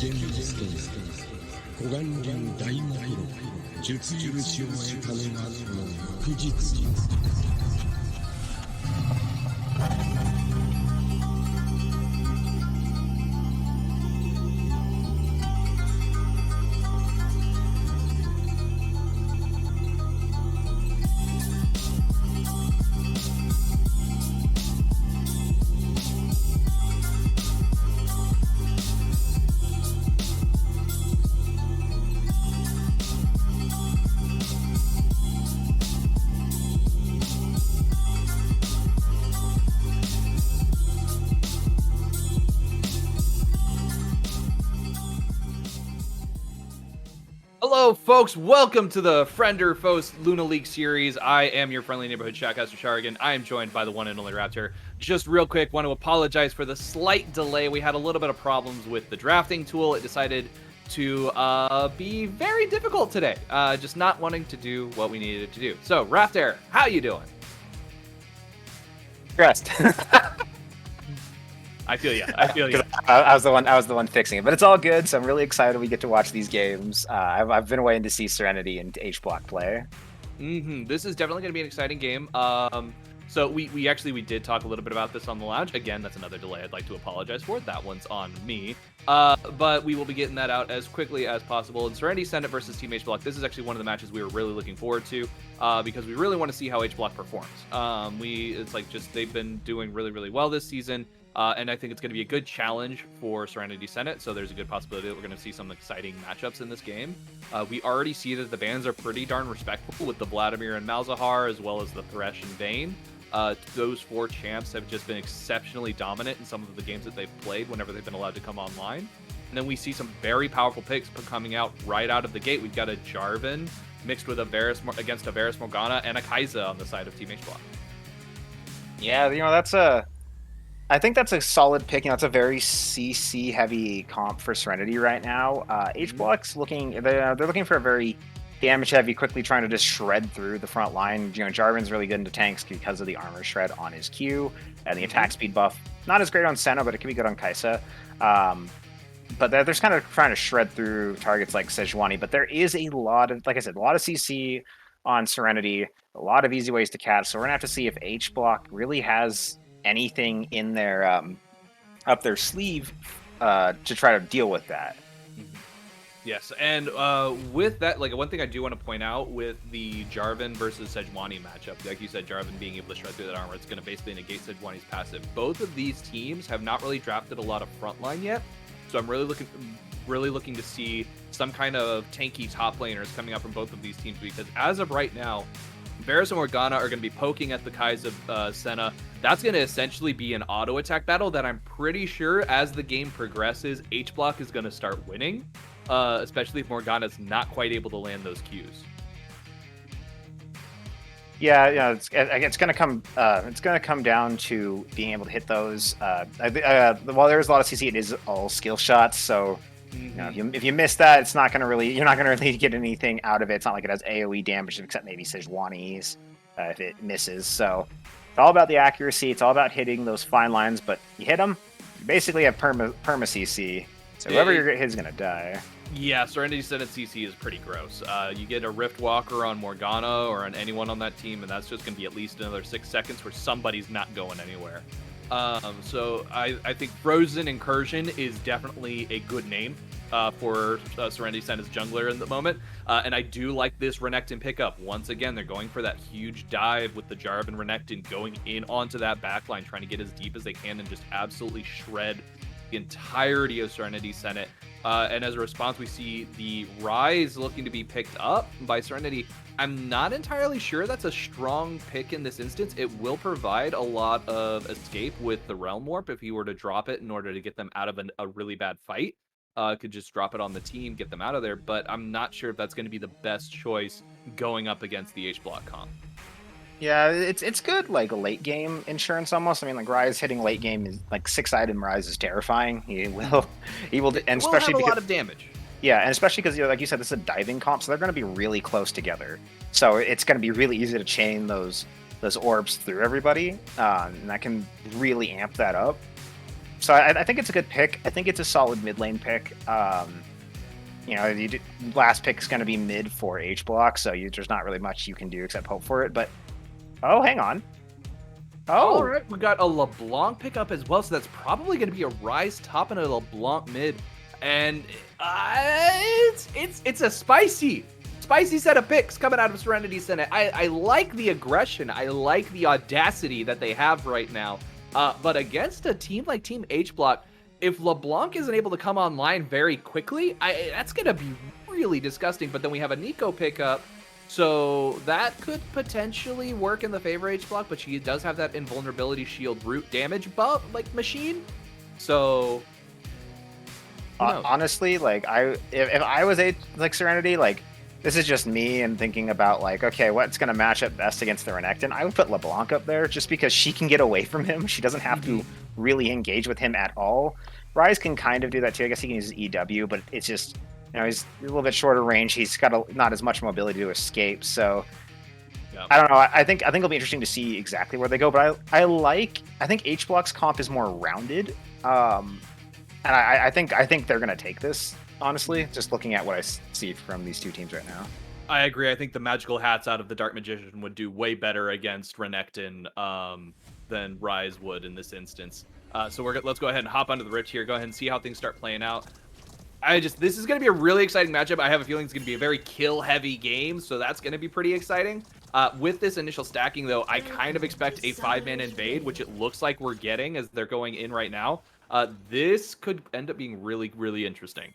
スト湖岸流大魔プロ術許しを得たのがこの翌日。Hello, folks. Welcome to the Friend or Foes Luna League series. I am your friendly neighborhood Shoutcaster Shargan. I am joined by the one and only Raptor. Just real quick, want to apologize for the slight delay. We had a little bit of problems with the drafting tool. It decided to be very difficult today. Just not wanting to do what we needed it to do. So, Raptor, how you doing? Stressed. I feel you. I feel you. I was the one fixing it, but it's all good. So I'm really excited we get to watch these games. I've been waiting to see Serenity and H Block play. This is definitely going to be an exciting game. So we did talk a little bit about this on the lounge. Again, that's another delay I'd like to apologize for. That one's on me. But we will be getting that out as quickly as possible. And Serenity Senate versus Team H Block. This is actually one of the matches we were really looking forward to because we really want to see how H Block performs. They've been doing really, really well this season. And I think it's going to be a good challenge for Serenity Senate, so there's a good possibility that we're going to see some exciting matchups in this game. We already see that the bans are pretty darn respectful with the Vladimir and Malzahar, as well as the Thresh and Vayne. Those four champs have just been exceptionally dominant in some of the games that they've played whenever they've been allowed to come online. And then we see some very powerful picks coming out right out of the gate. We've got a Jarvan mixed with against a Varus Morgana and a Kai'Sa on the side of Team H Block. Yeah, I think that's a solid pick. It's a very CC heavy comp for Serenity right now. H Block's they're looking for a very damage heavy, quickly trying to just shred through the front line. Jarvan's really good into tanks because of the armor shred on his Q and the attack speed buff. Not as great on Senna, but it can be good on Kai'Sa. But they're just kind of trying to shred through targets like Sejuani. But there is a lot of CC on Serenity, a lot of easy ways to catch. So we're gonna have to see if H Block really has anything in their up their sleeve to try to deal with that. Yes, and with that, one thing I do want to point out with the Jarvan versus Sejuani matchup, like you said, Jarvan being able to shred through that armor, it's going to basically negate Sejuani's passive. Both of these teams have not really drafted a lot of frontline yet, so I'm really looking to see some kind of tanky top laners coming up from both of these teams, because as of right now, Varus and Morgana are going to be poking at the Kai'Sa Senna. That's going to essentially be an auto attack battle that I'm pretty sure as the game progresses, H Block is going to start winning, especially if Morgana's not quite able to land those Qs. Yeah, it's going to come down to being able to hit those. While there's a lot of CC, it is all skill shots, so. If you miss that, you're not gonna really get anything out of it. It's not like it has AoE damage, except maybe Sejuani's if it misses. So it's all about the accuracy. It's all about hitting those fine lines. But you hit them, you basically have perma CC. So whoever you're hit is gonna die. Yeah, Serenity Senate CC is pretty gross. You get a Rift Walker on Morgana or on anyone on that team, and that's just gonna be at least another 6 seconds where somebody's not going anywhere. So I think Frozen Incursion is definitely a good name for Serenity Senna's jungler in the moment. And I do like this Renekton pickup. Once again, they're going for that huge dive with the Jarvan Renekton going in onto that backline, trying to get as deep as they can and just absolutely shred the entirety of Serenity Senate. And as a response, we see the Rise looking to be picked up by Serenity. I'm not entirely sure that's a strong pick in this instance. It will provide a lot of escape with the Realm Warp if he were to drop it in order to get them out of a really bad fight. Could just drop it on the team, get them out of there, but I'm not sure if that's going to be the best choice going up against the H Block comp. Yeah, it's good, like a late game insurance almost. I mean, like Rise hitting late game is like 6-item Rise is terrifying. He will, and especially have a lot of damage. Yeah, and especially because like you said, this is a diving comp, so they're going to be really close together. So it's going to be really easy to chain those orbs through everybody, and that can really amp that up. So I think it's a good pick. I think it's a solid mid lane pick. You know, last pick is going to be mid for H block, so there's not really much you can do except hope for it. But oh, hang on. Oh, all right, we got a LeBlanc pickup as well, so that's probably going to be a Rise top and a LeBlanc mid, and it's a spicy set of picks coming out of Serenity Senate. I like the aggression, I like the audacity that they have right now, but against a team like Team H block, if LeBlanc isn't able to come online very quickly, that's going to be really disgusting. But then we have a Nico pickup, so that could potentially work in the favor H block, but she does have that invulnerability shield root damage buff, like machine. So honestly, like if I was like Serenity, like this is just me and thinking about like, okay, what's going to match up best against the Renekton? I would put LeBlanc up there just because she can get away from him. She doesn't have to really engage with him at all. Rise can kind of do that too. I guess he can use his EW, but it's just, you know, he's a little bit shorter range. He's got not as much mobility to escape. So I don't know. I think it'll be interesting to see exactly where they go. But I think H block's comp is more rounded, and I think they're gonna take this. Honestly, just looking at what I see from these two teams right now. I agree. I think the magical hats out of the Dark Magician would do way better against Renekton than Rise would in this instance. So let's go ahead and hop onto the Rich here. Go ahead and see how things start playing out. This is going to be a really exciting matchup. I have a feeling it's going to be a very kill-heavy game, so that's going to be pretty exciting. With this initial stacking, though, I kind of expect a 5-man invade, which it looks like we're getting as they're going in right now. This could end up being really, really interesting.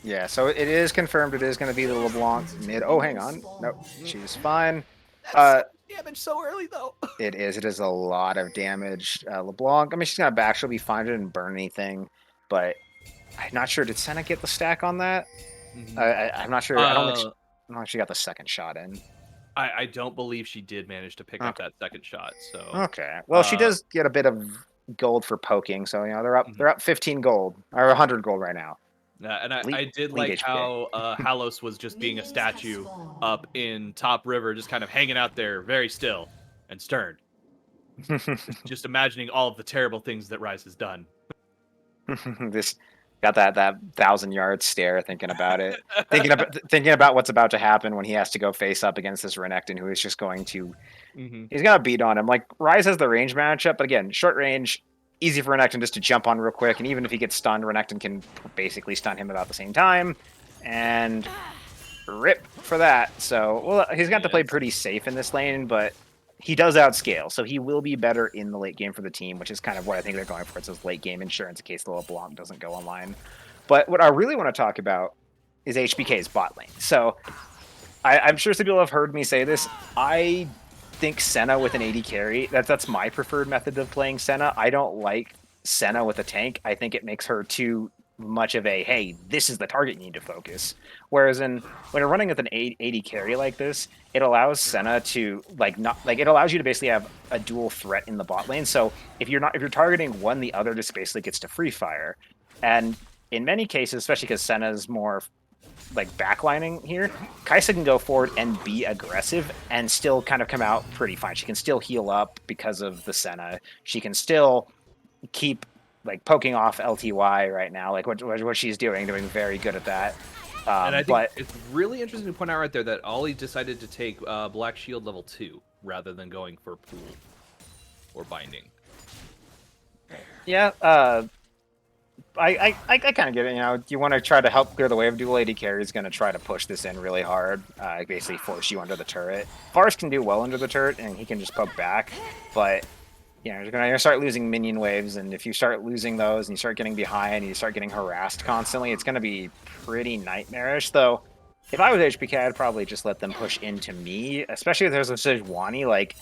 Yeah, so it is confirmed it is going to be the LeBlanc mid. Oh, hang on. Nope, she's fine. Damage so early, though. It is a lot of damage. LeBlanc, I mean, she's going to back. She'll be fine. She didn't burn anything, but I'm not sure. Did Senna get the stack on that? I'm not sure. I don't think she got the second shot in. I don't believe she did manage to pick up that second shot. So okay, well, she does get a bit of gold for poking. So you know they're up 15 gold or 100 gold right now. And I did like HBK. How Halos was just being a statue up in Top River, just kind of hanging out there, very still and stern. Just imagining all of the terrible things that Rise has done. This got that 1,000-yard stare, thinking about it, thinking about what's about to happen when he has to go face up against this Renekton, who is just going to, he's gonna beat on him. Like Rise has the range matchup, but again, short range. Easy for Renekton just to jump on real quick, and even if he gets stunned, Renekton can basically stun him about the same time, and rip for that. So, well, he's got to play pretty safe in this lane, but he does outscale, so he will be better in the late game for the team, which is kind of what I think they're going for. It's this late game insurance in case the LeBlanc doesn't go online. But what I really want to talk about is HBK's bot lane. So, I'm sure some people have heard me say this. I think Senna with an AD carry, that's my preferred method of playing Senna. I don't like Senna with a tank. I think it makes her too much of a, hey, this is the target you need to focus. Whereas when you're running with an AD carry like this, it allows Senna to it allows you to basically have a dual threat in the bot lane. So if you're targeting one, the other just basically gets to free fire. And in many cases, especially because Senna's more like backlining here, Kai'Sa can go forward and be aggressive and still kind of come out pretty fine. She can still heal up because of the Senna. She can still keep like poking off LTY right now, like what she's doing very good at that. And I think it's really interesting to point out right there that Ollie decided to take Black Shield level 2 rather than going for Pool or Binding. Yeah, I kind of get it. You know, you want to try to help clear the way of dual AD carry is going to try to push this in really hard, basically force you under the turret. Forest can do well under the turret, and he can just poke back, but you know, you're going to start losing minion waves, and if you start losing those and you start getting behind and you start getting harassed constantly, it's going to be pretty nightmarish. Though, if I was HBK, I'd probably just let them push into me, especially if there's a Sejuani, like,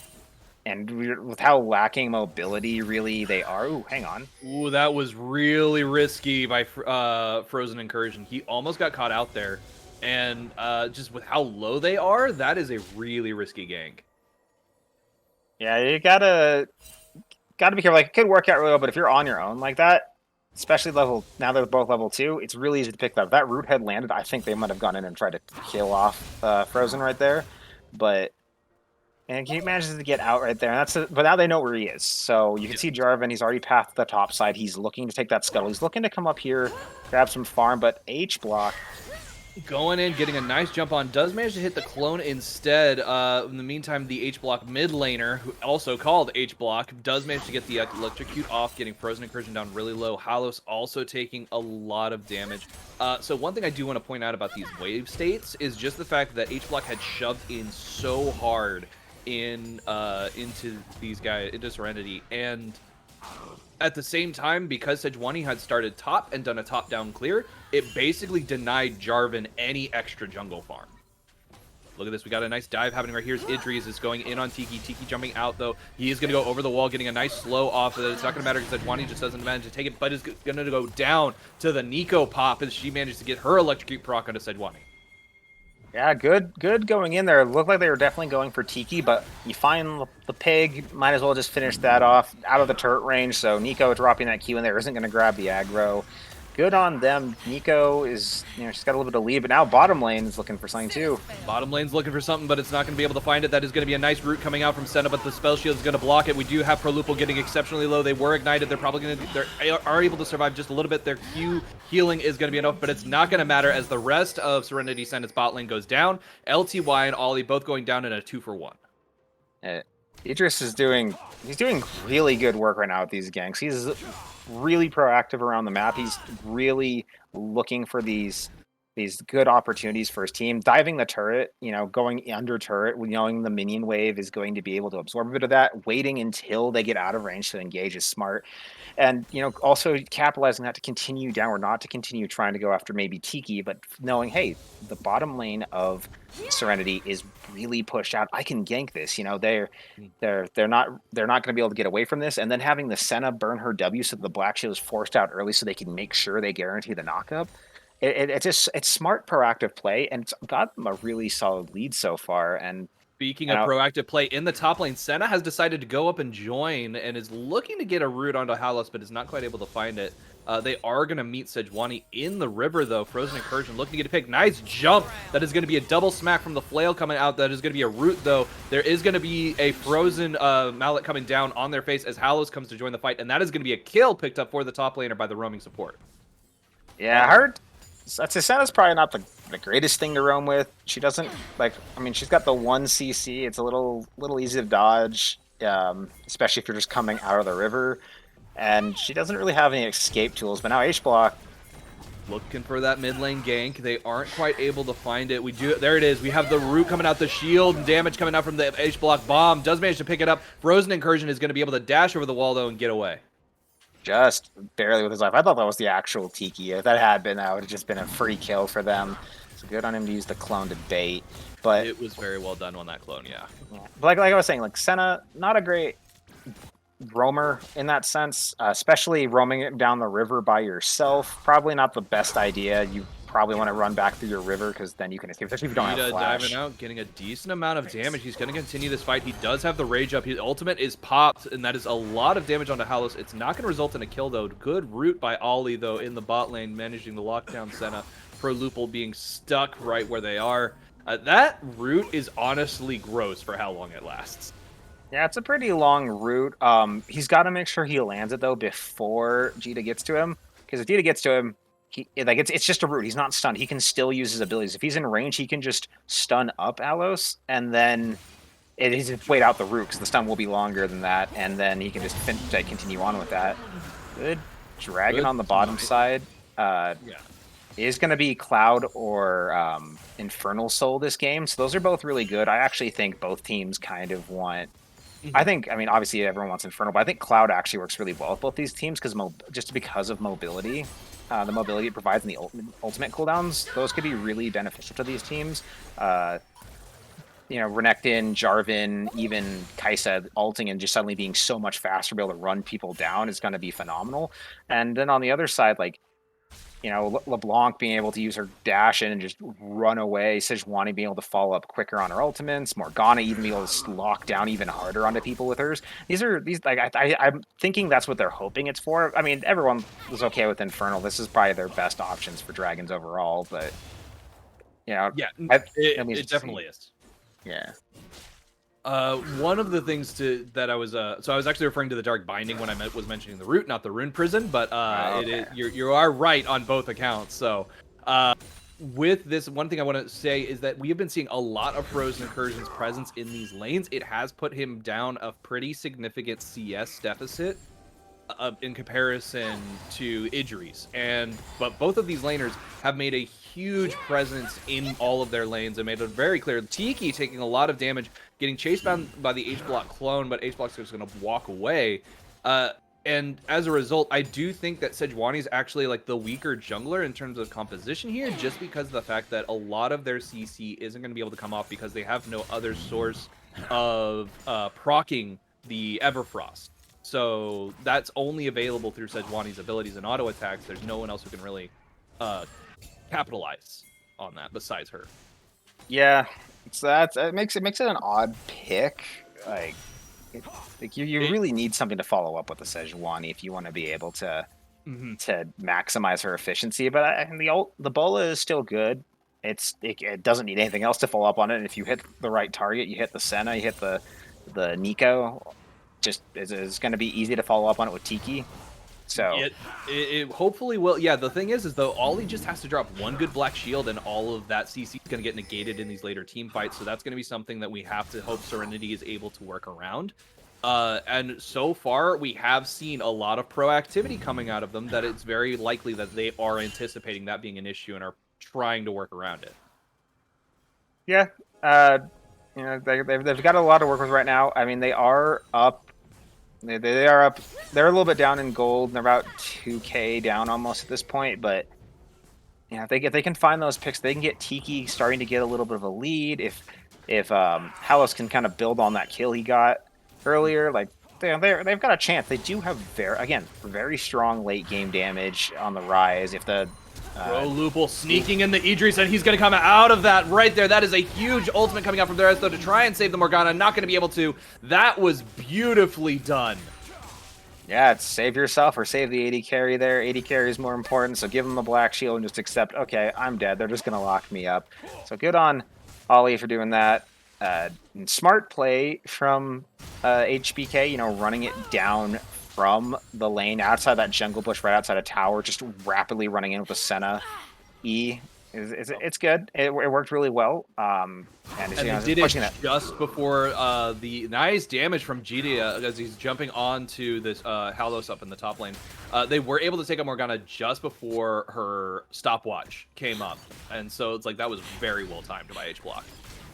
and with how lacking mobility really they are. Ooh, hang on. Ooh, that was really risky by Frozen Incursion. He almost got caught out there. And just with how low they are, that is a really risky gank. Yeah, you gotta be careful. Like, it could work out really well, but if you're on your own like that, especially now they're both level 2, it's really easy to pick that. If that root had landed, I think they might have gone in and tried to kill off Frozen right there. But And he manages to get out right there. And but now they know where he is. So you can see Jarvan, he's already passed the top side. He's looking to take that scuttle. He's looking to come up here, grab some farm, but H-block. Going in, getting a nice jump on, does manage to hit the clone instead. In the meantime, the H-block mid laner, who also called H-block, does manage to get the electrocute off, getting Frozen Incursion down really low. Halos also taking a lot of damage. So one thing I do want to point out about these wave states is just the fact that H-block had shoved in so hard into these guys, into Serenity, and at the same time, because Sejuani had started top and done a top-down clear, it basically denied Jarvan any extra jungle farm. Look at this. We got a nice dive happening right here. Idris is going in on Tiki. Tiki jumping out, though. He is going to go over the wall, getting a nice slow off of it. It's not going to matter because Sejuani just doesn't manage to take it, but is going to go down to the Nico pop as she manages to get her electrocute proc onto Sejuani. Yeah, good going in there. It looked like they were definitely going for Tiki, but you find the pig, might as well just finish that off out of the turret range. So Nico dropping that Q in there isn't going to grab the aggro. Good on them. Nico is, she's got a little bit of lead, but now bottom lane is looking for something too. Bottom lane's looking for something, but it's not going to be able to find it. That is going to be a nice route coming out from Senna, but the spell shield is going to block it. We do have Prolupo getting exceptionally low. They were ignited. They're probably going to, they are able to survive just a little bit. Their Q healing is going to be enough, but it's not going to matter as the rest of Serenity Senna's bot lane goes down. LTY and Ollie both going down in a 2-for-1. Idris is doing really good work right now with these ganks. He's really proactive around the map. He's really looking for these good opportunities for his team. Diving the turret, going under turret, knowing the minion wave is going to be able to absorb a bit of that. Waiting until they get out of range to engage is smart. And, also capitalizing that to continue downward, not to continue trying to go after maybe Tiki, but knowing, hey, the bottom lane of Serenity is really pushed out. I can gank this. They're not going to be able to get away from this. And then having the Senna burn her W so that the Black Shield is forced out early so they can make sure they guarantee the knockup. It's smart proactive play, and it's got them a really solid lead so far. And speaking of proactive play, in the top lane, Senna has decided to go up and join and is looking to get a root onto Halos, but is not quite able to find it. They are going to meet Sejuani in the river, though. Frozen Incursion looking to get a pick. Nice jump. That is going to be a double smack from the flail coming out. That is going to be a root, though. There is going to be a Frozen mallet coming down on their face as Halos comes to join the fight, and that is going to be a kill picked up for the top laner by the roaming support. Yeah, I heard Senna's probably not the greatest thing to roam with. She doesn't she's got the 1 CC. It's a little easy to dodge, especially if you're just coming out of the river. And she doesn't really have any escape tools. But now H-block looking for that mid lane gank. They aren't quite able to find it. There it is. We have the root coming out, the shield, and damage coming out from the H-block bomb. Does manage to pick it up. Frozen Incursion is going to be able to dash over the wall though and get away. Just barely with his life. I thought that was the actual Tiki. If that had been, that would have just been a free kill for them. So good on him to use the clone to bait. But it was very well done on that clone, yeah. But like I was saying, Senna, not a great roamer in that sense, especially roaming it down the river by yourself. Probably not the best idea. You probably want to run back through your river because then you can escape, especially if you don't have flash. Diving out, getting a decent amount of damage. He's going to continue this fight. He does have the rage up. His ultimate is popped, and that is a lot of damage onto Halos. It's not going to result in a kill, though. Good root by Ollie, though, in the bot lane, managing to lock down Senna. Prolupo being stuck right where they are. That root is honestly gross for how long it lasts. Yeah, it's a pretty long route. He's got to make sure he lands it, though, before Jita gets to him. Because if Jita gets to him, it's just a root. He's not stunned. He can still use his abilities. If he's in range, he can just stun up Alos, and then wait out the root, because the stun will be longer than that, and then he can just continue on with that. Good dragon on the bottom side. Is going to be Cloud or Infernal Soul this game, so those are both really good. I actually think both teams kind of want... obviously everyone wants Infernal, but I think Cloud actually works really well with both these teams just because of mobility. The mobility it provides in the ultimate cooldowns, those could be really beneficial to these teams. Renekton, Jarvan, even Kai'Sa ulting and just suddenly being so much faster, be able to run people down is going to be phenomenal. And then on the other side, LeBlanc being able to use her dash in and just run away, Sejuani being able to follow up quicker on her ultimates, Morgana even being able to lock down even harder onto people with hers. I'm thinking that's what they're hoping it's for. I mean, everyone was okay with Infernal. This is probably their best options for dragons overall, but it definitely is. Yeah. One of the things that I was so I was actually referring to the Dark Binding when I was mentioning the root, not the Rune Prison, but Okay. you are right on both accounts. So with this, one thing I want to say is that we have been seeing a lot of Frozen Incursion's presence in these lanes. It has put him down a pretty significant CS deficit in comparison to Idris, but both of these laners have made a huge presence in all of their lanes and made it very clear. Tiki taking a lot of damage, getting chased down by the H-Block clone, but H-Block's just going to walk away. And as a result, I do think that Sejuani is actually like the weaker jungler in terms of composition here, just because of the fact that a lot of their CC isn't going to be able to come off because they have no other source of proccing the Everfrost. So that's only available through Sejuani's abilities and auto attacks. There's no one else who can really capitalize on that besides her. Yeah, so it makes it an odd pick. Like you really need something to follow up with the Sejuani if you want to be able to maximize her efficiency. But the Bola is still good. It doesn't need anything else to follow up on it. And if you hit the right target, you hit the Senna, you hit the Nico. Just it's going to be easy to follow up on it with Tiki. So it hopefully will. Yeah, the thing is though, Ollie just has to drop one good black shield, and all of that CC is going to get negated in these later team fights. So that's going to be something that we have to hope Serenity is able to work around. And so far, we have seen a lot of proactivity coming out of them. That it's very likely that they are anticipating that being an issue and are trying to work around it. Yeah, you know they've got a lot to work with right now. I mean, they are up. They are up. They're a little bit down in gold. They're about 2K down almost at this point. But you know, if they can find those picks, they can get Tiki starting to get a little bit of a lead. If Halos can kind of build on that kill he got earlier, like they've got a chance. They do have very strong late game damage on the rise. If the Lupul sneaking in the Idris, and he's going to come out of that right there. That is a huge ultimate coming out from there, though, to try and save the Morgana. Not going to be able to. That was beautifully done. Yeah, it's save yourself or save the AD carry there. AD carry is more important, so give them the black shield and just accept, okay, I'm dead. They're just going to lock me up. So good on Ollie for doing that. Smart play from HBK, you know, running it down from the lane outside that jungle bush, right outside a tower, just rapidly running in with the Senna E. It's good. It worked really well. And they did it just before the nice damage from Gidia as he's jumping onto this Halos up in the top lane. They were able to take out Morgana just before her stopwatch came up, and so it's like that was very well timed by H-Block.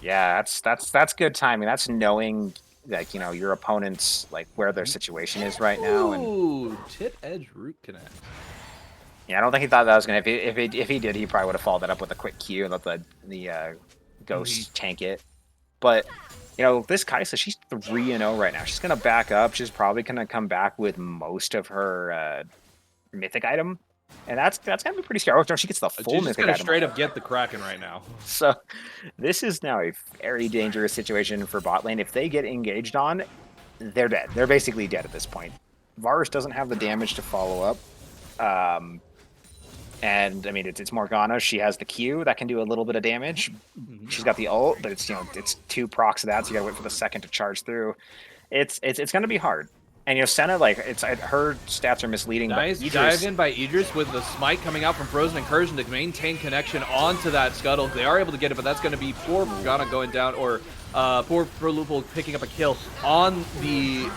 Yeah, that's good timing. That's knowing, like, you know, your opponent's, like, where their situation is right now. Ooh, tip edge root connect. Yeah, I don't think he thought that was gonna. If he did, he probably would have followed that up with a quick Q and let the ghost tank it. But you know, this Kai'Sa, she's 3-0 right now. She's gonna back up. She's probably gonna come back with most of her mythic item, and that's gonna be pretty scary. Oh, no, she gets the full She's mythic gonna item. straight up get the Kraken right now. So this is now a very dangerous situation for bot lane. If they get engaged on, they're dead. They're basically dead at this point. Varus doesn't have the damage to follow up. And I mean, it's Morgana. She has the Q that can do a little bit of damage. She's got the ult, but it's, you know, it's 2 procs of that, so you gotta wait for the second to charge through. It's gonna be hard. And you know, Senna, like, her stats are misleading. Nice but dive in by Idris with the smite coming out from Frozen Incursion to maintain connection onto that scuttle. They are able to get it, but that's going to be poor Morgana going down, or poor Lupul picking up a kill on the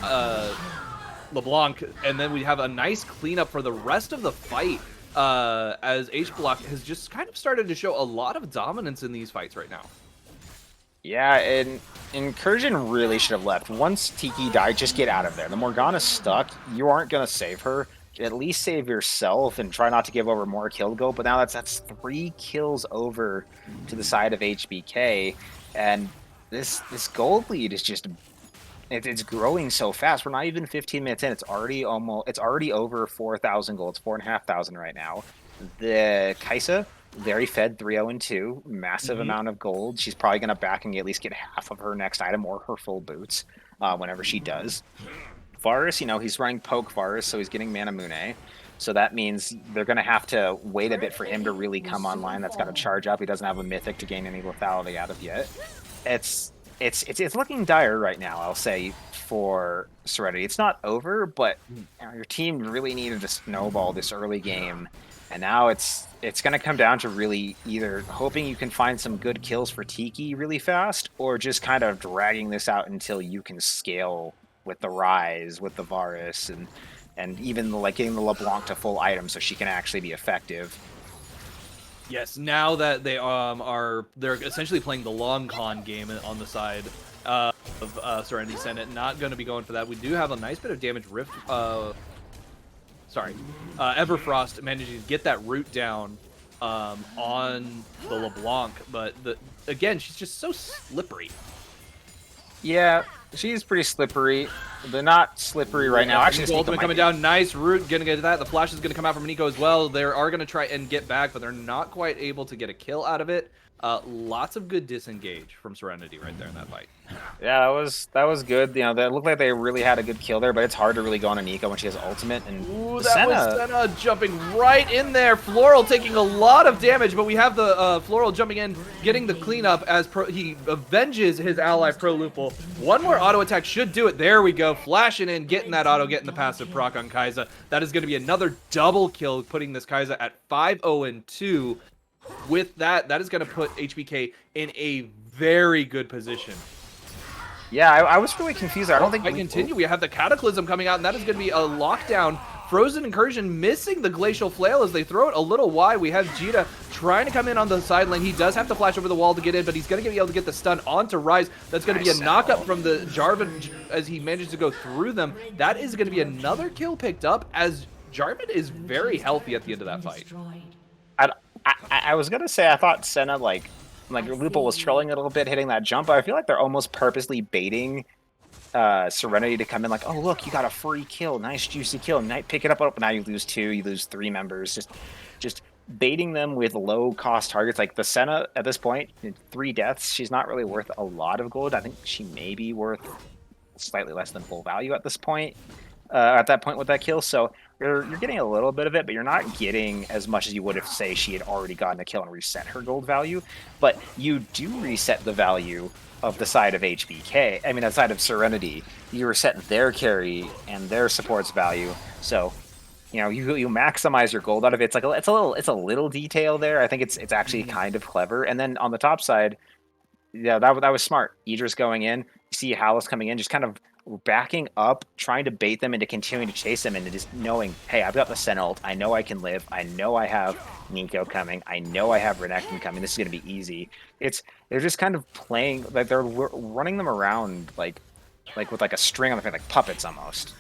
LeBlanc, and then we have a nice cleanup for the rest of the fight. As H-Block has just kind of started to show a lot of dominance in these fights right now. Yeah, and Incursion really should have left. Once Tiki died, just get out of there. The Morgana's stuck. You aren't going to save her. At least save yourself and try not to give over more kill goal. But now that's 3 kills over to the side of HBK. And this gold lead is just... It's growing so fast. We're not even 15 minutes in. It's already over 4,000 gold. It's 4,500 right now. The Kai'Sa, very fed, 3-0-2, massive amount of gold. She's probably going to back and at least get half of her next item or her full boots whenever she does. Varus, you know, he's running poke Varus, so he's getting Mana Mune. So that means they're going to have to wait a bit for him to really come online. That's got to charge up. He doesn't have a mythic to gain any lethality out of yet. it's looking dire right now, I'll say, for Serenity. It's not over, but your team really needed to snowball this early game, and now it's going to come down to really either hoping you can find some good kills for Tiki really fast, or just kind of dragging this out until you can scale with the Rise, with the Varus, and even like getting the LeBlanc to full item so she can actually be effective. Yes, now that they're essentially playing the long con game on the side of Serenity Senate, not going to be going for that. We do have a nice bit of damage. Everfrost managing to get that root down on the LeBlanc, but again, she's just so slippery. Yeah, she's pretty slippery. They're not slippery right now. Actually, the ultimate coming down. Nice root. Gonna get that. The flash is gonna come out from Nico as well. They are gonna try and get back, but they're not quite able to get a kill out of it. Lots of good disengage from Serenity right there in that fight. Yeah, that was good. You know, that looked like they really had a good kill there, but it's hard to really go on a Nico when she has ultimate. And ooh, that was Senna jumping right in there. Floral taking a lot of damage, but we have the Floral jumping in, getting the cleanup as he avenges his ally Pro Lupul. One more auto attack should do it. There we go, flashing in, getting that auto, getting the passive proc on Kai'Sa. That is going to be another double kill, putting this Kai'Sa at 5-0-2. With that is going to put HBK in a very good position. Yeah, I was really confused. I don't think I continue. We have the Cataclysm coming out, and that is going to be a lockdown. Frozen Incursion missing the Glacial Flail as they throw it a little wide. We have Jita trying to come in on the side lane. He does have to flash over the wall to get in, but he's going to be able to get the stun onto Rise. That's going to be a knockup from the Jarvan as he manages to go through them. That is going to be another kill picked up as Jarvan is very healthy at the end of that fight. I was gonna say I thought Senna like Lupul was trolling a little bit, hitting that jump. But I feel like they're almost purposely baiting Serenity to come in like, oh look, you got a free kill, nice juicy kill, pick it up. Oh, now you lose 2, you lose 3 members. Just baiting them with low cost targets. Like the Senna at this point, 3 deaths, she's not really worth a lot of gold. I think she may be worth slightly less than full value at this point. At that point with that kill, so you're getting a little bit of it, but you're not getting as much as you would if, say, she had already gotten a kill and reset her gold value. But you do reset the value of the side of HBK. I mean, the side of Serenity. You reset their carry and their support's value. So, you know, you maximize your gold out of it. It's a little detail there. I think it's actually kind of clever. And then on the top side, yeah, that was smart. Idris going in, you see Hallis coming in, just kind of backing up, trying to bait them into continuing to chase them, and just knowing, hey, I've got the Sen ult, I know I can live, I know I have Nico coming, I know I have Renekton coming, this is going to be easy. They're just kind of playing, like they're running them around like with like a string on the finger, like puppets almost.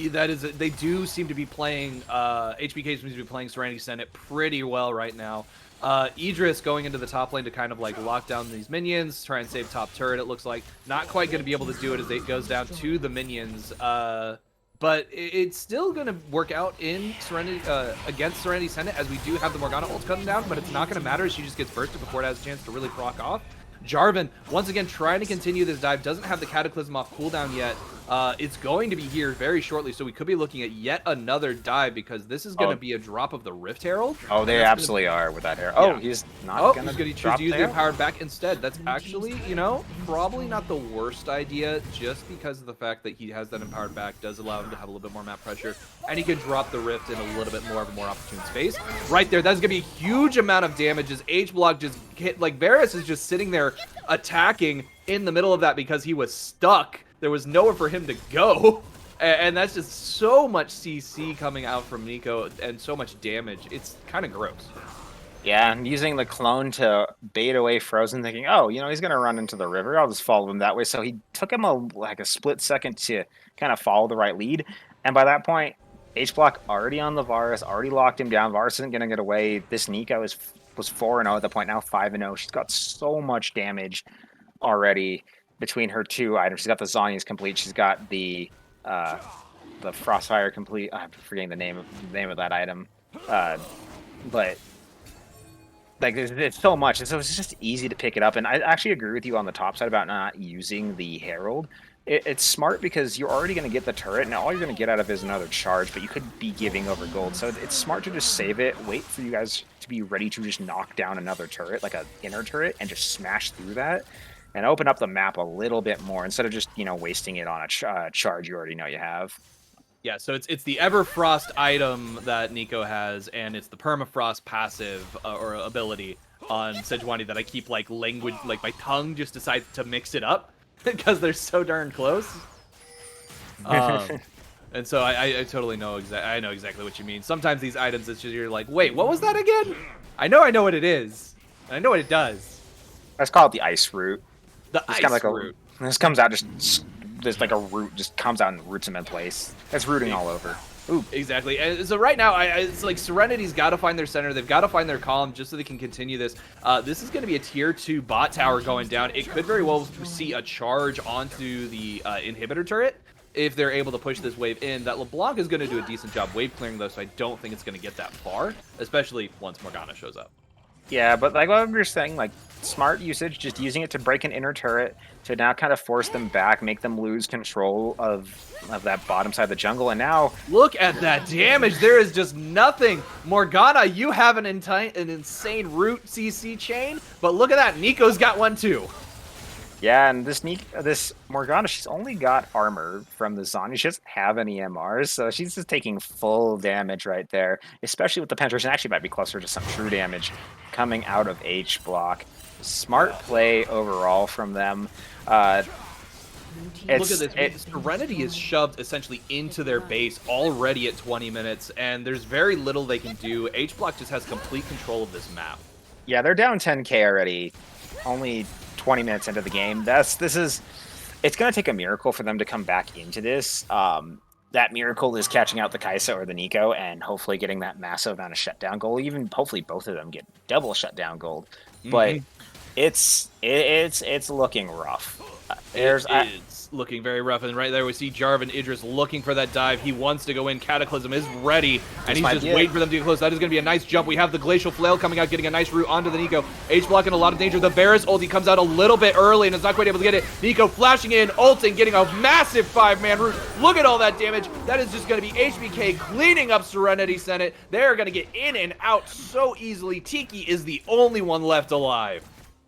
That is, they do seem to be playing, HBK seems to be playing Serenity Senate pretty well right now. Idris going into the top lane to kind of like lock down these minions, try and save top turret, it looks like. Not quite going to be able to do it as it goes down to the minions. But it's still going to work out in Serenity against Serenity Senate, as we do have the Morgana ult coming down, but it's not going to matter as she just gets bursted before it has a chance to really proc off. Jarvan, once again, trying to continue this dive, doesn't have the Cataclysm off cooldown yet. It's going to be here very shortly, so we could be looking at yet another dive, because this is going to be a drop of the Rift Herald. Oh, they absolutely are with that Herald. Yeah. Oh, he's not going to choose to use the Empowered back instead. That's actually, you know, probably not the worst idea, just because of the fact that he has that Empowered back does allow him to have a little bit more map pressure, and he can drop the Rift in a little bit more of a more opportune space. Right there, that's going to be a huge amount of damage as H-Block just hit, like Varus is just sitting there attacking in the middle of that because he was stuck. There was nowhere for him to go. And that's just so much CC coming out from Nico and so much damage. It's kind of gross. Yeah, and using the clone to bait away Frozen, thinking, oh, you know, he's going to run into the river. I'll just follow him that way. So he took him a split second to kind of follow the right lead. And by that point, H-Block already on the Varus, already locked him down. Varus isn't going to get away. This Nico was 4-0 at the point, now 5-0. She's got so much damage already between her 2 items. She's got the Zhonya's complete. She's got the Frostfire complete. I'm forgetting the name of that item. But like it's so much, and so it's just easy to pick it up. And I actually agree with you on the top side about not using the Herald. It's smart because you're already going to get the turret, and all you're going to get out of it is another charge, but you could be giving over gold. So it's smart to just save it, wait for you guys to be ready to just knock down another turret, like an inner turret, and just smash through that. and open up the map a little bit more instead of just, you know, wasting it on a charge you already know you have. Yeah, so it's the Everfrost item that Nico has, and it's the Permafrost passive or ability on Sejuani that I keep like my tongue just decides to mix it up because they're so darn close. And so I totally know I know exactly what you mean. Sometimes these items, it's just you're like, wait, what was that again? I know what it is. I know what it does. Let's call it the ice root. The It's ice kind of like root. this comes out just there's like a root just comes out and roots them in place. It's rooting all over. Ooh. Exactly. And so right now, it's like Serenity's got to find their center. They've got to find their calm just so they can continue this. This is going to be a tier 2 bot tower going down. It could very well see a charge onto the inhibitor turret if they're able to push this wave in. That LeBlanc is going to do a decent job wave clearing, though, so I don't think it's going to get that far, especially once Morgana shows up. Yeah, but like what we were saying, like smart usage, just using it to break an inner turret to now kind of force them back, make them lose control of that bottom side of the jungle, and now look at that damage. There is just nothing. Morgana, you have an insane root CC chain, but look at that. Nico's got one too. yeah, and this Morgana, she's only got armor from the Zanya. She doesn't have any MRs, so she's just taking full damage right there, especially with the penetration. Actually might be closer to some true damage coming out of H block. Smart play overall from them. Look at this. Serenity is shoved essentially into their base already at 20 minutes, and there's very little they can do. H block just has complete control of this map. Yeah, they're down 10k already. Only 20 minutes into the game. It's going to take a miracle for them to come back into this. That miracle is catching out the Kai'Sa or the Nico and hopefully getting that massive amount of shutdown gold. Even hopefully both of them get double shutdown gold. But it's looking rough. It's looking very rough, and right there we see Jarvan Idris looking for that dive. He wants to go in. Cataclysm is ready, and he's just waiting for them to get close. That is going to be a nice jump. We have the Glacial Flail coming out, getting a nice route onto the Nico. H-Block in a lot of danger. The Varus ulti comes out a little bit early, and is not quite able to get it. Nico flashing in, ulting, getting a massive 5-man route. Look at all that damage. That is just going to be HBK cleaning up Serenity Senate. They're going to get in and out so easily. Tiki is the only one left alive.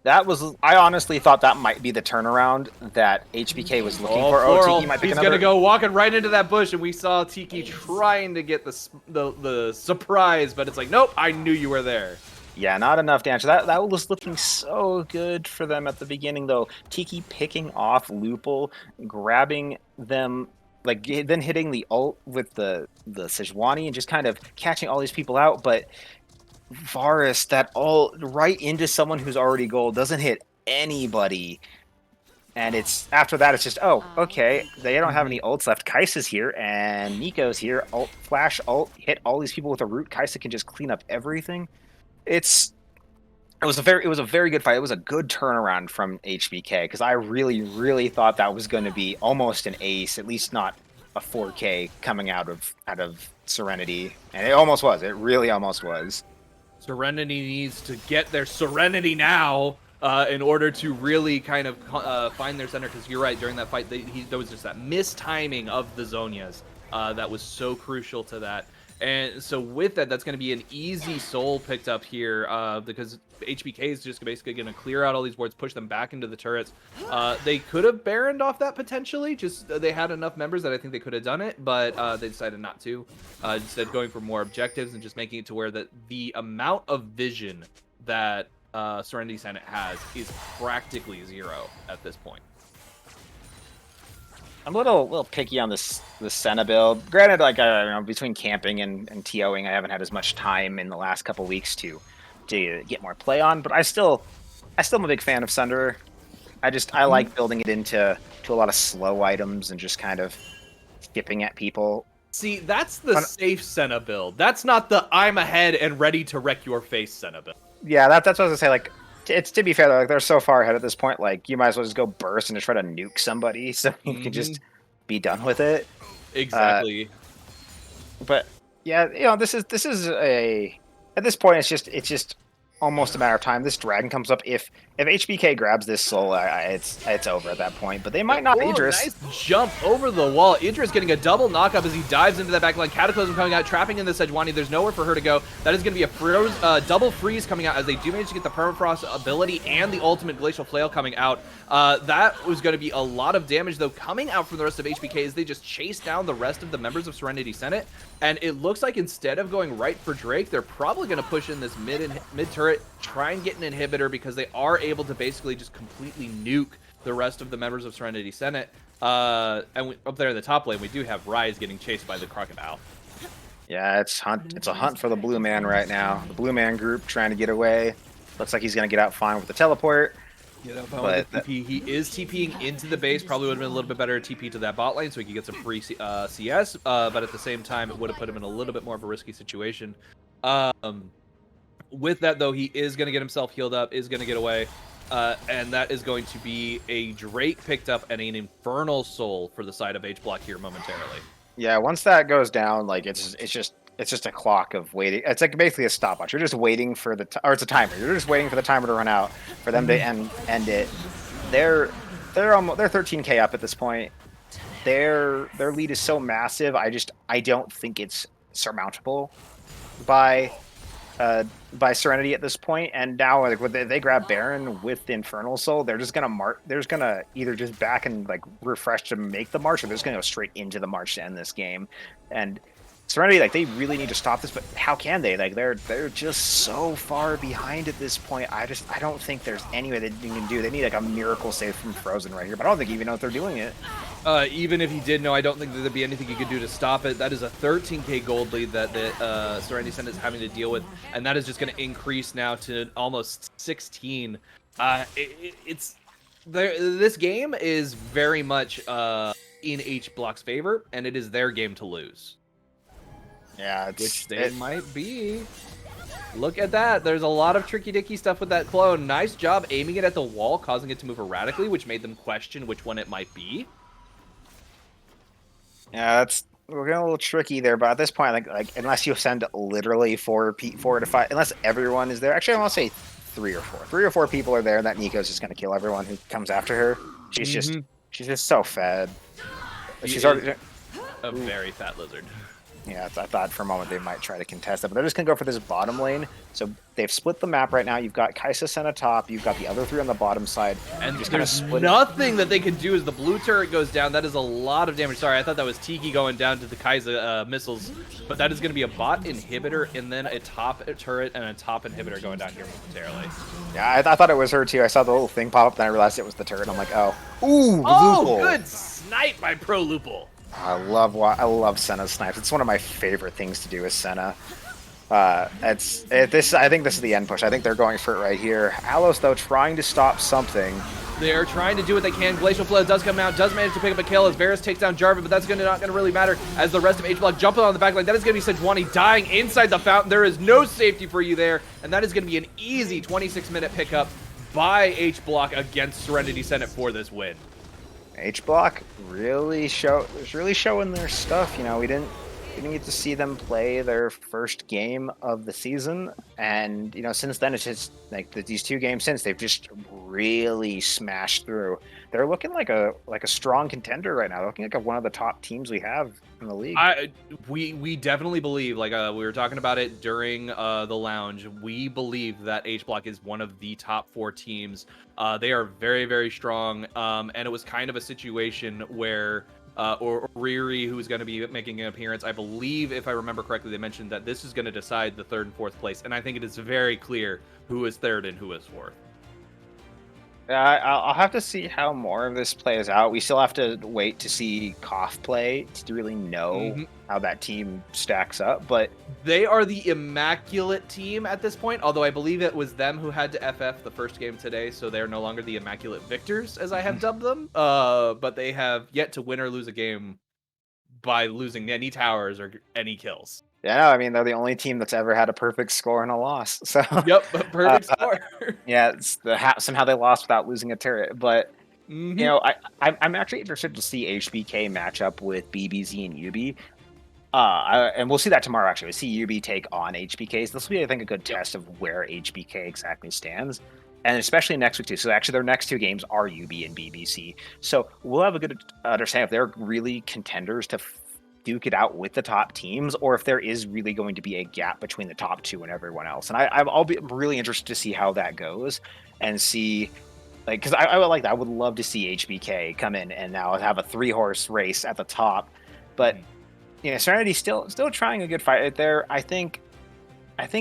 I honestly thought that might be the turnaround that HBK was looking for. Floral. Tiki might pick He's another. gonna go walking right into that bush, and we saw Tiki trying to get the surprise, but it's like, nope, I knew you were there. Yeah, not enough damage. That was looking so good for them at the beginning, though. Tiki picking off Lupul, grabbing them, like then hitting the ult with the Sejuani and just kind of catching all these people out, but Varus, that all right into someone who's already gold, doesn't hit anybody. And it's after that, it's just, oh, okay, they don't have any ults left. Kai'Sa's here, and Nico's here. Ult, flash, ult, hit all these people with a root. Kai'Sa can just clean up everything. It was a very good fight. It was a good turnaround from HBK, because I really thought that was going to be almost an ace, at least not a 4K coming out of Serenity, and it almost was. It really almost was. Serenity needs to get their Serenity now in order to really kind of find their center, because you're right, during that fight, there was just that mistiming of the Zhonya's that was so crucial to that. And so with that, that's going to be an easy soul picked up here because HBK is just basically going to clear out all these wards, push them back into the turrets. They could have baroned off that potentially. Just they had enough members that I think they could have done it, but they decided not to. Instead, going for more objectives and just making it to where the amount of vision that Serenity Senate has is practically zero at this point. I'm a little picky on this Senna build. Granted, like between camping and TOing, I haven't had as much time in the last couple weeks to get more play on. But I still am a big fan of Sunderer. I like building it into a lot of slow items and just kind of skipping at people. See, that's the safe Senna build. That's not the I'm ahead and ready to wreck your face Senna build. Yeah, that's what I was gonna say. Like, it's to be fair though, like they're so far ahead at this point. Like, you might as well just go burst and just try to nuke somebody, so you can just be done with it. Exactly. But yeah, this is at this point it's just almost a matter of time. This dragon comes up. If if HBK grabs this soul, it's over at that point. But they might not. Oh, Idris. nice jump over the wall. Idris getting a double knockup as he dives into that backline. Cataclysm coming out, trapping in the Sejuani. There's nowhere for her to go. That is going to be a double freeze coming out as they do manage to get the permafrost ability and the ultimate glacial flail coming out. That was going to be a lot of damage, though, coming out from the rest of HBK as they just chase down the rest of the members of Serenity Senate. And it looks like instead of going right for Drake, they're probably going to push in this mid turret, try and get an inhibitor because they are able to basically just completely nuke the rest of the members of Serenity Senate. And up there in the top lane, we do have Rise getting chased by the Crocodile. Yeah, it's a hunt for the blue man right now. The blue man group trying to get away. Looks like he's going to get out fine with the teleport. But TP. He is TPing into the base. Probably would have been a little bit better TP to that bot lane so he could get some free CS. But at the same time, it would have put him in a little bit more of a risky situation. With that, though, he is going to get himself healed up, is going to get away. And that is going to be a Drake picked up and an Infernal Soul for the side of H-Block here momentarily. Yeah, once that goes down, like it's just a clock of waiting. It's like basically a stopwatch. You're just waiting for or it's a timer. You're just waiting for the timer to run out for them to end it. They're 13k up at this point. Their lead is so massive. I don't think it's surmountable by Serenity at this point. And now like when they grab Baron with the Infernal Soul, they're just gonna either just back and like refresh to make the march, or they're just gonna go straight into the march to end this game. And Serenity, like, they really need to stop this, but how can they? Like, they're just so far behind at this point. I don't think there's any way that you can do. They need like a miracle save from Frozen right here, but I don't think even know if they're doing it. Even if he did know, I don't think that there'd be anything he could do to stop it. That is a 13k gold lead that the Serenity Senate is having to deal with, and that is just going to increase now to almost 16. This game is very much in H-Block's favor, and it is their game to lose. Yeah, which they might be. Look at that. There's a lot of tricky-dicky stuff with that clone. Nice job aiming it at the wall, causing it to move erratically, which made them question which one it might be. Yeah, we're getting a little tricky there, but at this point, like unless you send literally 4 to 5, unless everyone is there. Actually, I want to say 3 or 4. 3 or 4 people are there, and that Nico's just going to kill everyone who comes after her. She's just so fed. She's already a very fat lizard. Yeah, I thought for a moment they might try to contest it, but they're just going to go for this bottom lane. So they've split the map right now. You've got Kaisa Sen atop. You've got the other 3 on the bottom side. And there's nothing that they can do as the blue turret goes down. That is a lot of damage. Sorry, I thought that was Tiki going down to the Kaisa missiles. But that is going to be a bot inhibitor and then a top turret and a top inhibitor going down here momentarily. Yeah, I thought it was her too. I saw the little thing pop up, then I realized it was the turret. I'm like, oh. Ooh, oh, good snipe by Pro Lupul. I love Senna's snipes. It's one of my favorite things to do with Senna. I think this is the end push. I think they're going for it right here. Alos, though, trying to stop something. They're trying to do what they can. Glacial Flood does come out, does manage to pick up a kill as Varus takes down Jarvan, but that's not going to really matter as the rest of H-Block jumping on the backline. That is going to be Sejuani dying inside the fountain. There is no safety for you there, and that is going to be an easy 26-minute pickup by H-Block against Serenity Senate for this win. H-Block really showing their stuff. You know, we didn't get to see them play their first game of the season, and you know, since then it's just like these 2 games since they've just really smashed through. They're looking like a strong contender right now. They're looking like one of the top teams we have in the league. We definitely believe, like we were talking about it during the lounge, we believe that H-Block is one of the top 4 teams. They are very, very strong, and it was kind of a situation where or Riri, who's going to be making an appearance, I believe, if I remember correctly, they mentioned that this is going to decide the 3rd and 4th place, and I think it is very clear who is 3rd and who is 4th. I'll have to see how more of this plays out. We still have to wait to see Koff play to really know how that team stacks up. But they are the immaculate team at this point, although I believe it was them who had to FF the first game today, so they're no longer the immaculate victors, as I have dubbed them. But they have yet to win or lose a game by losing any towers or any kills. Yeah, no, I mean, they're the only team that's ever had a perfect score and a loss. So yep, perfect score. Yeah, it's somehow they lost without losing a turret. But you know, I'm actually interested to see HBK match up with BBZ and UB. And we'll see that tomorrow. Actually, we'll see UB take on HBK. So this will be, I think, a good test of where HBK exactly stands. and especially next week too. So actually, their next 2 games are UB and BBC. So we'll have a good understanding if they're really contenders to duke it out with the top teams, or if there is really going to be a gap between the top 2 and everyone else. And I'll be really interested to see how that goes, and see, like, because I would like that. I would love to see HBK come in and now have a 3-horse race at the top. But Serenity's still trying a good fight right there. I think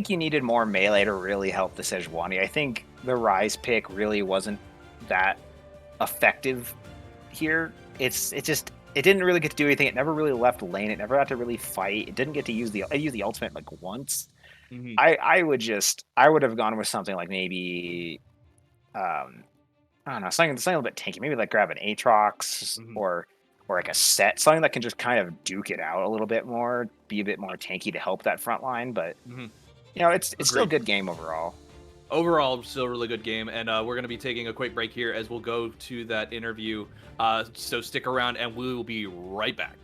you needed more melee to really help the Sejuani. I think the Rise pick really wasn't that effective here. It didn't really get to do anything. It never really left lane. It never got to really fight. It didn't get to use the ultimate like once. Mm-hmm. I would have gone with something like maybe I don't know, something a little bit tanky. Maybe like grab an Aatrox or like a set, something that can just kind of duke it out a little bit more, be a bit more tanky to help that front line. But it's still a good game overall. Overall, still a really good game, and we're going to be taking a quick break here as we'll go to that interview. So stick around, and we will be right back.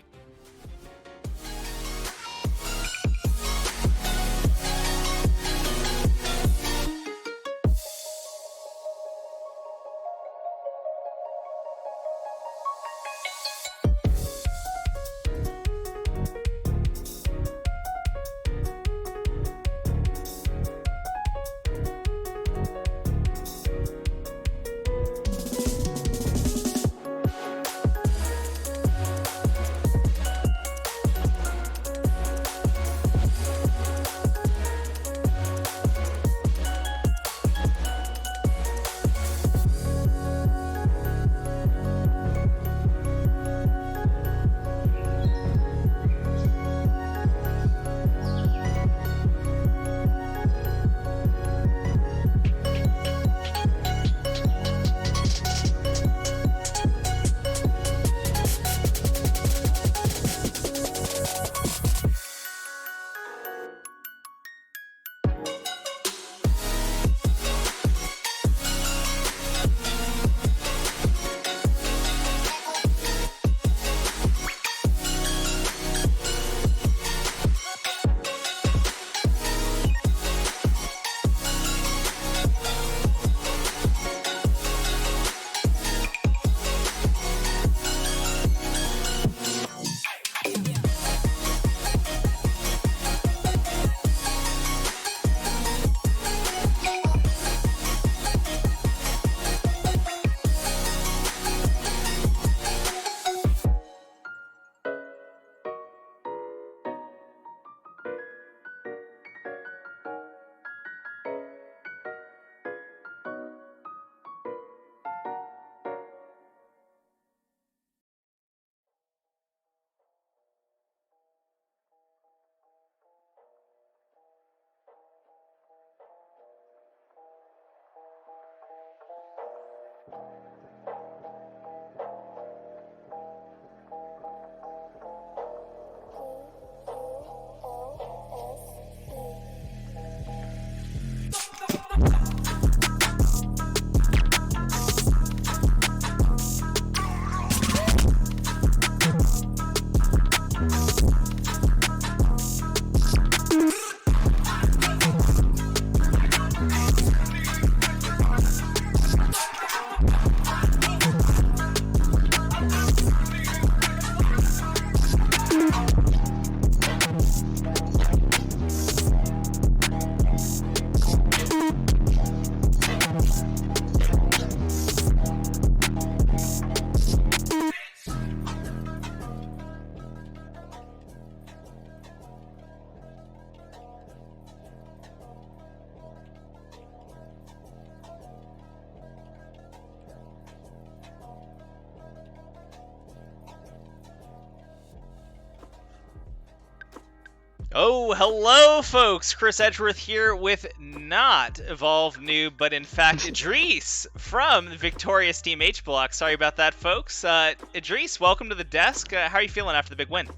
Oh, hello, folks. Chris Edgeworth here with not Evolve Noob, but in fact Idris from the victorious Team H Block. Sorry about that, folks. Idris, welcome to the desk. How are you feeling after the big win?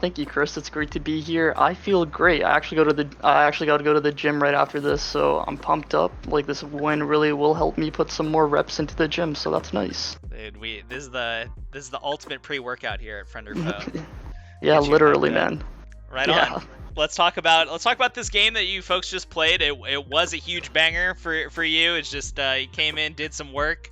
Thank you, Chris. It's great to be here. I feel great. I actually got to go to the gym right after this, so I'm pumped up. Like, this win really will help me put some more reps into the gym, so that's nice. Dude, this is the ultimate pre-workout here at Friend or Foe. Yeah, literally, man. Right yeah. on. let's talk about this game that you folks just played. It was a huge banger for you. It's just you came in, did some work,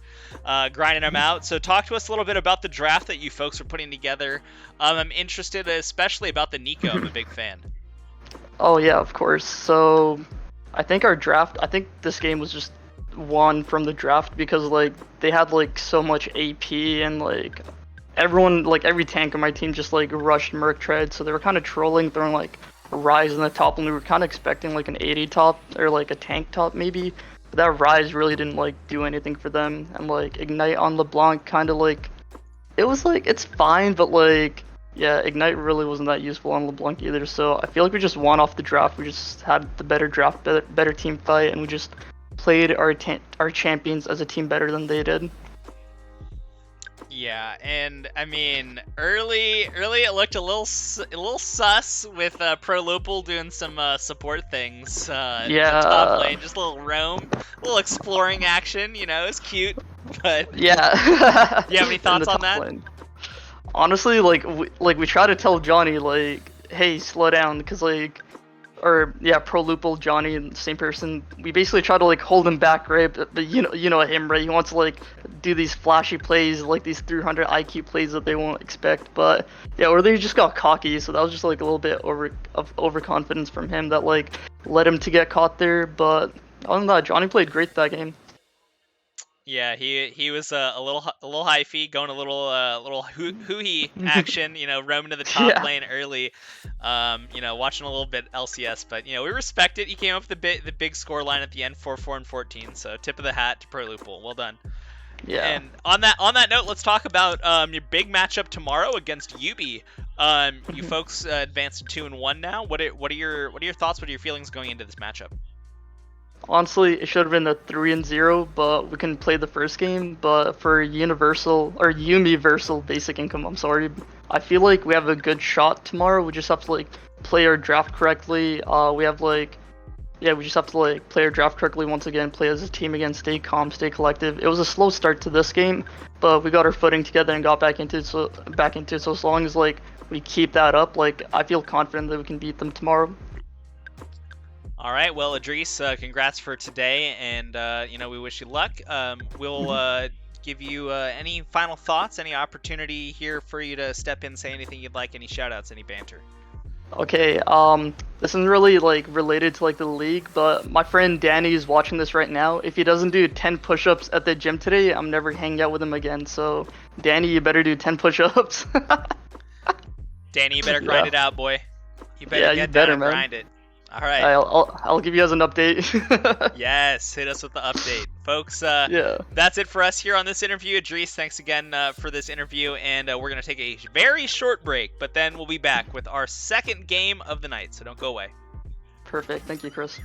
grinding them out. So talk to us a little bit about the draft that you folks are putting together. I'm interested, especially about the Nico. I'm a big fan. Oh yeah, of course. So I think this game was just won from the draft because like they had like so much AP and like everyone, like every tank on my team just like rushed Merc Tread, so they were kind of trolling, throwing like a Rise in the top, and we were kind of expecting like an 80 top or like a tank top maybe. But that Rise really didn't like do anything for them, and like Ignite on LeBlanc kind of like it was like it's fine, but like yeah, Ignite really wasn't that useful on LeBlanc either. So I feel like we just won off the draft. We just had the better draft, better team fight, and we just played our champions as a team better than they did. Yeah, and I mean, early it looked a little sus with Pro Lopal doing some support things. In the top lane, just a little roam, a little exploring action. You know, it's cute. But yeah, you have any thoughts on that? Lane. Honestly, like we try to tell Johnny like, hey, slow down, because like. Or yeah, Pro Lupul, Johnny, and the same person. We basically try to like hold him back, right? But you know him, right? He wants to like do these flashy plays, like these 300 IQ plays that they won't expect. But yeah, or they just got cocky, so that was just like a little bit of overconfidence from him that like led him to get caught there. But other than that, Johnny played great that game. Yeah, he was a little hyphy, going a little hoo-hee action, you know, roaming to the top lane early, you know, watching a little bit LCS, but you know, we respect it. He came up with the big score line at the end, 4-4 and 14. So tip of the hat to Pro Lupul. Well done. Yeah. And on that note, let's talk about your big matchup tomorrow against Yubi. You folks advanced to 2-1 now. What are your thoughts? What are your feelings going into this matchup? Honestly, it should have been a 3-0, but we couldn't play the first game. But for Universal basic income, I'm sorry, I feel like we have a good shot tomorrow. We just have to like play our draft correctly. We just have to like play our draft correctly once again, play as a team again, stay calm, stay collective. It was a slow start to this game, but we got our footing together and got back into it. So as long as like we keep that up, like I feel confident that we can beat them tomorrow. All right, well, Idris, congrats for today, and you know, we wish you luck. We'll give you any final thoughts, any opportunity here for you to step in, say anything you'd like, any shout-outs, any banter. Okay, this isn't really like related to like the league, but my friend Danny is watching this right now. If he doesn't do 10 push-ups at the gym today, I'm never hanging out with him again. So, Danny, you better do 10 push-ups. Danny, you better grind it out, boy. You better Yeah, get you better, down and man. grind it. All right. I'll give you guys an update. Yes, hit us with the update. Folks, Yeah. That's it for us here on this interview. Idris, thanks again for this interview, and we're going to take a very short break, but then we'll be back with our second game of the night, so don't go away. Perfect. Thank you, Chris.